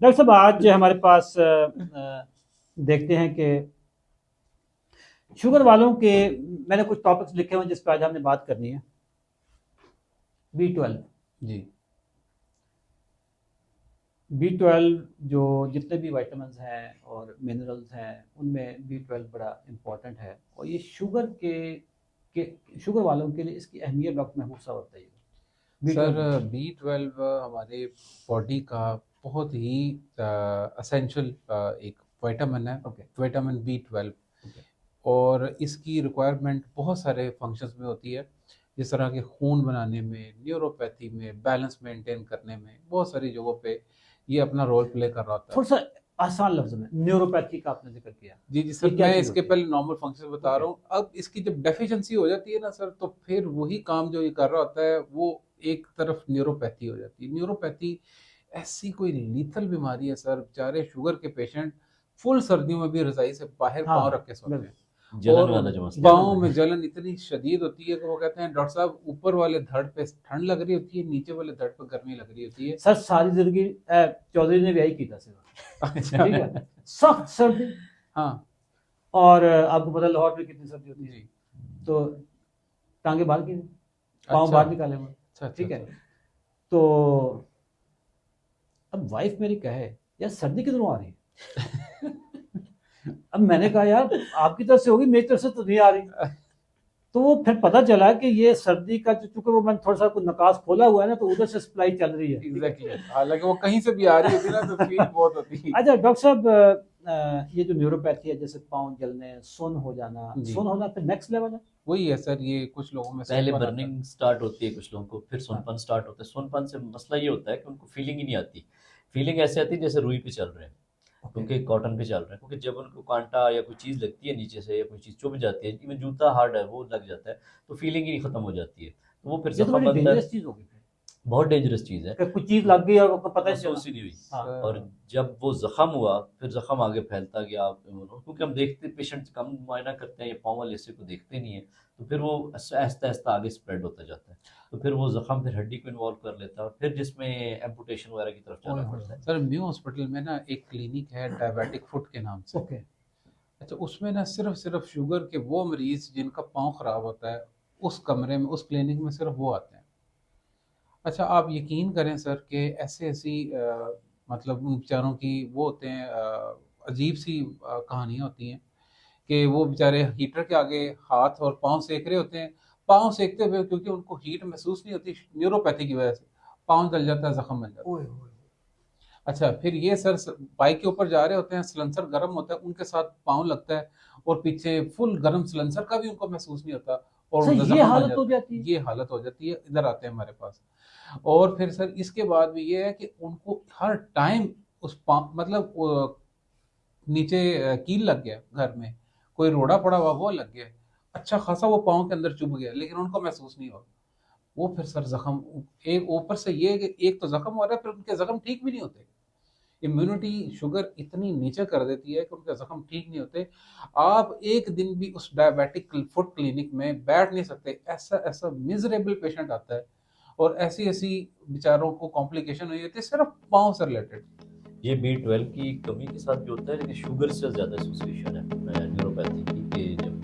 Doctor साहब आज हमारे पास देखते हैं कि शुगर वालों के मैंने कुछ टॉपिक्स लिखे हुए हैं जिस पर आज हमने बात करनी है। B12। जी। B12 जो जितने भी विटामिन हैं और मिनरल्स हैं उनमें B12 बड़ा इम्पोर्टेंट है और ये शुगर वालों के लिए इसकी अहमियत डॉक्टर महबूब साहब बताइए। सर, B12 B12 हमारे बॉडी का बहुत ही असेंशियल एक विटामिन है। Okay vitamin B12। ओके और इसकी रिक्वायरमेंट बहुत सारे फंक्शंस में होती है, जिस तरह के खून बनाने में, न्यूरोपैथी में, बैलेंस मेंटेन करने में, बहुत सारी जगहों पे ये अपना रोल प्ले कर रहा होता है। थोड़ा सा आसान लफ्ज में न्यूरोपैथी का आपने जिक्र किया, जी जी ये सर, क्या मैं चीज़ इसके होती है? पहले नॉर्मल फंक्शन बता ओके रहा हूँ। अब इसकी जब डेफिशिएंसी हो जाती है ना सर, तो फिर वही काम जो ये कर रहा होता है वो एक तरफ न्यूरोपैथी हो जाती है। न्यूरोपैथी ऐसी कोई लीथल बीमारी है सर, बेचारे शुगर के पेशेंट फुल सर्दियों में भी रजाई से बाहर पाँव हाँ रख के सोते हैं। बिल्कुल जलन और वाला जो मसला जलन है। पाँव है। में जलन इतनी शदीद होती है कि वो कहते हैं डॉक्टर साहब ऊपर वाले धड़ पे ठंड लग रही होती है, नीचे वाले धड़ पे गर्मी लग रही होती है। सर सारी जिंदगी चौधरी ने भी यही किया था अच्छा। ठीक है। सख्त सर्दी हाँ और आपको पता है लाहौर में कितनी सर्दी होती है, जी। तो टांगे बाहर की पाँव अच्छा बाहर निकाले हुए, अच्छा अच्छा ठीक है। अच्छा। तो अब वाइफ मेरी कहे यार सर्दी किधरों आ रही है अब मैंने कहा यार आपकी तरफ से होगी, मेरी तरफ से तो नहीं आ रही। तो वो फिर पता चला कि ये सर्दी का चूंकि वो मैंने थोड़ा सा कुछ नकास खोला हुआ है ना, तो उधर से सप्लाई चल रही है, ठीक है। एग्जैक्टली, हालांकि वो कहीं से भी आ रही होती ना तो फील बहुत होती। अच्छा डॉक्टर साहब, ये जो न्यूरोपैथी है जैसे पाँव जलने, सुन्न हो जाना, जी, सुन्न होना फिर नेक्स्ट लेवल है। वही है सर, ये कुछ लोगों में पहले सुनपन आता है। बर्निंग स्टार्ट होती है कुछ लोगों को, फिर हाँ सुनपन स्टार्ट होता है। सुनपन से मसला ये होता है कि उनको फीलिंग ही नहीं आती। फीलिंग ऐसे आती है जैसे रुई पे चल रहे हैं, ओके क्योंकि कॉटन पे चल रहे हैं। क्योंकि जब उनको कांटा या कोई चीज़ लगती है नीचे से या कोई चीज़ चुभ जाती है, इवन जूता हार्ड है वो लग जाता है, तो फीलिंग ही खत्म हो जाती है। तो वो फिर ये तो जख्म बड़ी अंदर डेंजरस चीज होगी फिर बहुत डेंजरस चीज़ है। कि कुछ चीज लग गई और आपको पता ही चला। महसूस ही नहीं हुई। हाँ और सर, जब वो ज़ख़म हुआ, फिर ज़ख़म आगे फैलता गया। क्योंकि हम देखते पेशेंट कम मुआयना करते हैं या पाँव वाले हिस्से को देखते नहीं है, तो फिर वो आहिस्ता आहिस्ता आगे स्प्रेड होता जाता है। तो फिर वो ज़ख़म फिर हड्डी को इन्वॉल्व कर लेता है, फिर जिसमें एम्पुटेशन वगैरह की तरफ ओए जाना होए पड़ता है। सर म्यू हॉस्पिटल में ना एक क्लिनिक है डायबिटिक फुट के नाम से। ओके अच्छा, उसमें ना सिर्फ सिर्फ शुगर के वो मरीज जिनका पाँव खराब होता है, उस कमरे में, उस क्लिनिक में सिर्फ वो आते हैं। अच्छा, आप यकीन करें सर कि ऐसे ऐसी मतलब उन बेचारों की वो होते हैं, अजीब सी कहानियाँ होती हैं कि वो बेचारे हीटर के आगे हाथ और पाँव सेक रहे होते हैं। पाँव सेकते हुए क्योंकि उनको हीट महसूस नहीं होती न्यूरोपैथी की वजह से, पाँव जल जाता है, जख्म बन जाता है। ओए होए अच्छा, फिर ये सर बाइक के ऊपर जा रहे होते हैं, सिलेंसर गर्म होता है, उनके साथ पाँव लगता है और पीछे फुल गर्म सिलेंसर का भी उनको महसूस नहीं होता और सर उनका ये जख्म बन हालत हो जाता है। जाती है। ये हालत हो जाती है, इधर आते हैं हमारे पास। और फिर सर इसके बाद भी ये है कि उनको हर टाइम उस पाँव मतलब नीचे कील लग गया घर में, कोई रोड़ा पड़ा हुआ वो लग गया, अच्छा खासा वो पाँव के अंदर चुभ गया, लेकिन उनको महसूस नहीं हुआ। वो फिर सर जख्म, एक ऊपर से ये कि एक तो जख्म हो रहा है, फिर उनके जख्म ठीक भी नहीं होते। इम्यूनिटी शुगर इतनी नीचे कर देती है कि उनके जख्म ठीक नहीं होते। आप एक दिन भी उस डायबिटिक फुट क्लिनिक में बैठ नहीं सकते, ऐसा ऐसा मिजरेबल पेशेंट आता है और ऐसी ऐसी बेचारों को कॉम्प्लिकेशन हुई होती है सिर्फ पाँव से रिलेटेड। ये B12 की कमी के साथ भी होता है, लेकिन शुगर से ज़्यादा एसोसिएशन है न्यूरोपैथी की, कि जब